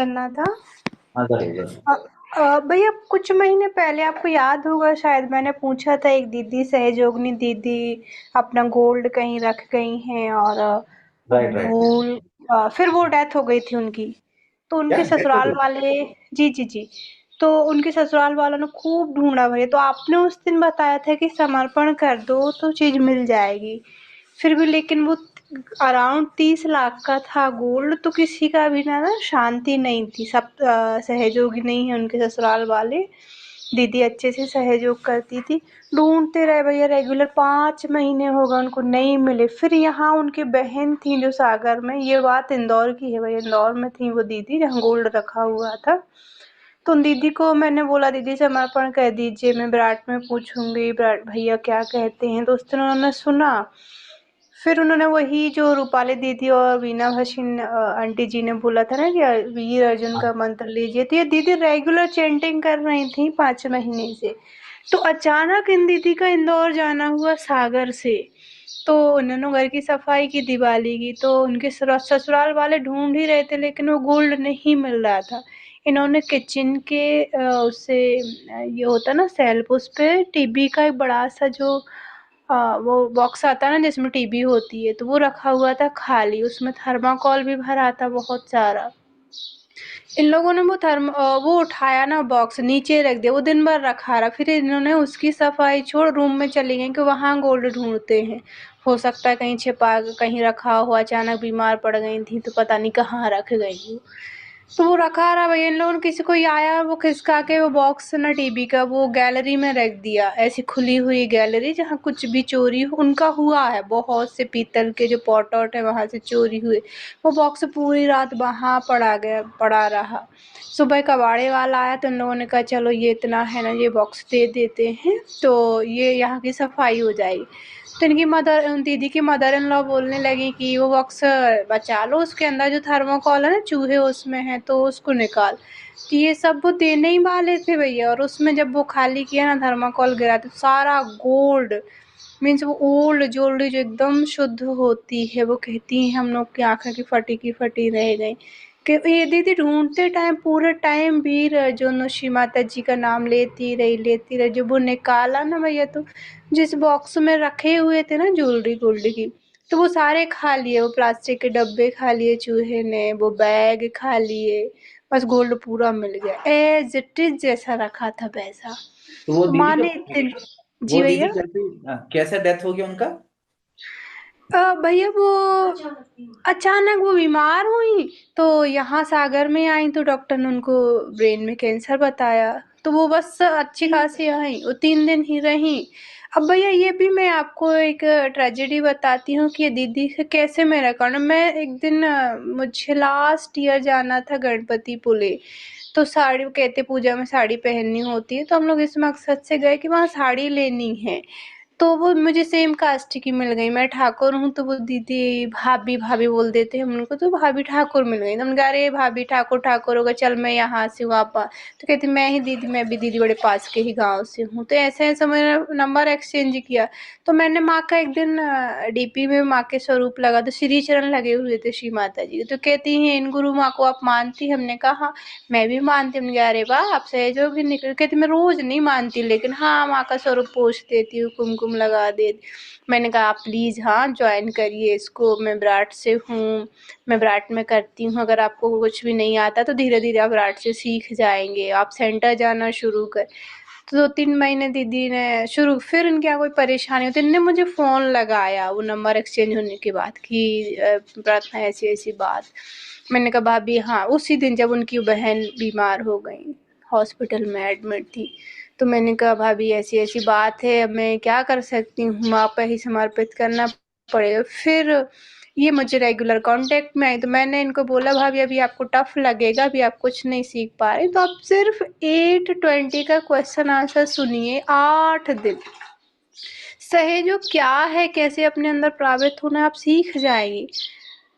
करना था। हाँ जरूर जरूर। भैया कुछ महीने पहले आपको याद होगा शायद मैंने पूछा था एक दीदी सहयोगिनी दीदी अपना गोल्ड कहीं रख गई हैं और राइट राइट। भूल फिर वो डेथ हो गई थी उनकी। तो क्या उनके डेथ हो ससुराल गई? वाले जी जी जी तो उनके ससुराल वालों ने खूब ढूंढा भैया, तो आपने उस दिन बताया था कि समर्पण कर दो तो चीज मिल जाएगी। फिर भी लेकिन वो अराउंड 30 लाख का था गोल्ड, तो किसी का भी ना शांति नहीं थी। सब सहयोगी नहीं है उनके ससुराल वाले। दीदी अच्छे से सहयोग करती थी। ढूंढते रहे भैया रेगुलर, 5 महीने हो गए उनको नहीं मिले। फिर यहाँ उनकी बहन थी जो सागर में, ये बात इंदौर की है भैया, इंदौर में थी वो दीदी जहाँ गोल्ड रखा हुआ था। तो उन दीदी को मैंने बोला दीदी समर्पण कर दीजिए, मैं विराट में पूछूंगी विराट भैया क्या कहते हैं। तो उस दिन उन्होंने सुना। फिर उन्होंने वही जो रूपाली दीदी और वीना भसीन आंटी जी ने बोला था ना कि वीर अर्जुन हाँ। का मंत्र लीजिए, तो ये दीदी रेगुलर चैंटिंग कर रही थी 5 महीने से। तो अचानक इन दीदी का इंदौर जाना हुआ सागर से। तो उन्होंने घर की सफाई की, दिवाली की, तो उनके ससुराल वाले ढूंढ ही रहे थे लेकिन वो गोल्ड नहीं मिल रहा था। इन्होंने किचन के उससे ये होता ना सेल्फ, उस पे टीबी का एक बड़ा सा जो वो बॉक्स आता है ना जिसमें टीबी होती है, तो वो रखा हुआ था खाली, उसमें थर्माकोल भी भरा था बहुत सारा। इन लोगों ने वो उठाया ना बॉक्स नीचे रख दिया, वो दिन भर रखा रहा। फिर इन्होंने उसकी सफाई छोड़ रूम में चली गई कि वहां गोल्ड ढूंढते हैं। हो सकता है कहीं छिपा कहीं रखा हो, अचानक बीमार पड़ गई थी तो पता नहीं कहाँ रख गई वो। तो वो रखा रहा भैया, इन लोगों ने किसी को आया वो खिसका के वो बॉक्स ना टीबी का वो गैलरी में रख दिया, ऐसी खुली हुई गैलरी जहाँ कुछ भी चोरी उनका हुआ है। बहुत से पीतल के जो पॉट वॉट है वहां से चोरी हुए। वो बॉक्स पूरी रात वहां पड़ा रहा। सुबह कबाड़े वाला आया तो इन लोगों ने कहा चलो ये इतना है ना, ये बॉक्स दे देते हैं तो ये यहाँ की सफाई हो जाएगी। तो इनकी दीदी की मदर इन लॉ बोलने लगी कि वो बॉक्स बचा लो, उसके अंदर जो थर्मोकॉल है ना चूहे उसमें है तो उसको निकाल। तो ये सब वो देने ही वाले थे भैया, और उसमें जब वो खाली किया ना थर्माकोल गिरा तो सारा गोल्ड मीन्स वो ओल्ड ज्वेलरी जो एकदम शुद्ध होती है, वो कहती हैं हम लोग की आंखें की फटी रह गई। कि ये दीदी ढूंढते टाइम पूरे टाइम वीर जो नौशी माता जी का नाम लेती रही, जब वो निकाला ना भैया तो जिस बॉक्स में रखे हुए थे ना ज्वेलरी गोल्ड की, तो वो सारे खा लिए, वो प्लास्टिक के डब्बे खा लिए चूहे ने, वो बैग खा लिए। बस गोल्ड पूरा मिल गया एज इट इज जैसा रखा था वैसा। तो वो तो दीदी का माने इतने जी वो दीदी भैया। कैसे डेथ हो गया उनका? भैया वो अचानक वो बीमार हुई, तो यहाँ सागर में आई तो डॉक्टर ने उनको ब्रेन में कैंसर बताया। तो वो बस अच्छी खासी आई, वो 3 दिन ही रही। अब भैया ये भी मैं आपको एक ट्रेजेडी बताती हूँ कि ये दीदी से कैसे मेरा कारण। मैं एक दिन मुझे लास्ट ईयर जाना था गणपति पुले। तो साड़ी वो कहते पूजा में साड़ी पहननी होती है, तो हम लोग इस मकसद से गए कि वहाँ साड़ी लेनी है। तो वो मुझे सेम कास्ट की मिल गई, मैं ठाकुर हूँ तो वो दीदी भाभी भाभी बोल देते हैं हम उनको, तो भाभी ठाकुर मिल गई। तो हमने कहा अरे भाभी ठाकुर ठाकुर होगा, चल मैं यहाँ से हूँ आप तो कहती मैं ही दीदी, मैं भी दीदी बड़े पास के ही गाँव से हूँ। तो ऐसे ऐसे मैंने नंबर एक्सचेंज किया। तो मैंने माँ का एक दिन डीपी में माँ के स्वरूप लगा तो श्री चरण लगे हुए थे श्री माता जी के। तो कहती हैं इन गुरु माँ को आप मानती? हमने कहा हाँ मैं भी मानती हूँ। हमने कहा अरे वाह आप सहयोगी निकल। कहती मैं रोज नहीं मानती लेकिन हाँ माँ का स्वरूप पोछ देती हूँ, कुमकुम लगा देती। मैंने कहा आप प्लीज हाँ ज्वाइन करिए इसको, मैं विराट से हूँ, मैं विराट में करती हूँ। अगर आपको कुछ भी नहीं आता तो धीरे धीरे आप विराट से सीख जाएंगे, आप सेंटर जाना शुरू कर। तो 2-3 महीने दीदी ने शुरू, फिर इनके यहाँ कोई परेशानी होती इनने मुझे फ़ोन लगाया वो नंबर एक्सचेंज होने के बाद कि प्रार्थना ऐसी ऐसी बात। मैंने कहा भाभी हाँ, उसी दिन जब उनकी बहन बीमार हो गई हॉस्पिटल में एडमिट थी, तो मैंने कहा भाभी ऐसी ऐसी बात है, अब मैं क्या कर सकती हूँ, माँ पे ही समर्पित करना पड़ेगा। फिर ये मुझे रेगुलर कांटेक्ट में आई तो मैंने इनको बोला भाभी अभी आपको टफ लगेगा, अभी आप कुछ नहीं सीख पा रहे तो आप सिर्फ 820 का क्वेश्चन आंसर सुनिए 8 दिन। सहयोग क्या है, कैसे अपने अंदर प्रभावित होना आप सीख जाएंगे।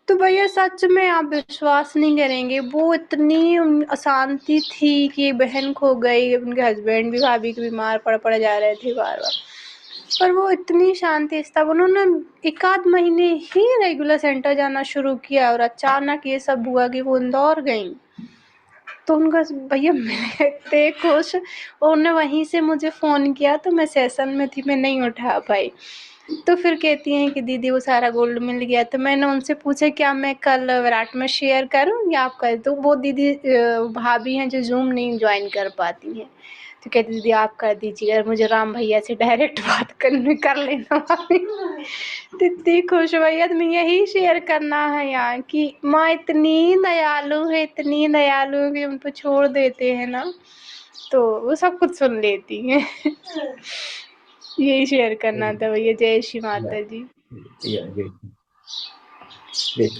तो भैया सच में आप विश्वास नहीं करेंगे, वो इतनी अशांति थी कि एक बहन खो गई, उनके हस्बैंड भी भाभी के बीमार पड़ जा रहे थे बार बार, पर वो इतनी शांति से तब उन्होंने 1 आध महीने ही रेगुलर सेंटर जाना शुरू किया और अचानक ये सब हुआ कि वो इंदौर गई। तो उनका भैया मैं इतने खुश, उन्होंने वहीं से मुझे फ़ोन किया तो मैं सेशन में थी, मैं नहीं उठा पाई। तो फिर कहती हैं कि दीदी वो सारा गोल्ड मिल गया। तो मैंने उनसे पूछा क्या मैं कल विराट में शेयर करूँ या आप कर दो? वो दीदी भाभी हैं जो ज़ूम नहीं जॉइन कर पाती हैं। तो कहती दीदी आप कर दीजिए, और मुझे राम भैया से डायरेक्ट बात करने कर लेना भाभी। तो इतनी खुश भैया, तो मैं यही शेयर करना है यहाँ कि माँ इतनी दयालु है, इतनी दयालु है कि उन पर छोड़ देते हैं ना तो वो सब कुछ सुन लेती हैं। यही शेयर करना था भैया। जय श्री माता जी। Yeah, great. Great.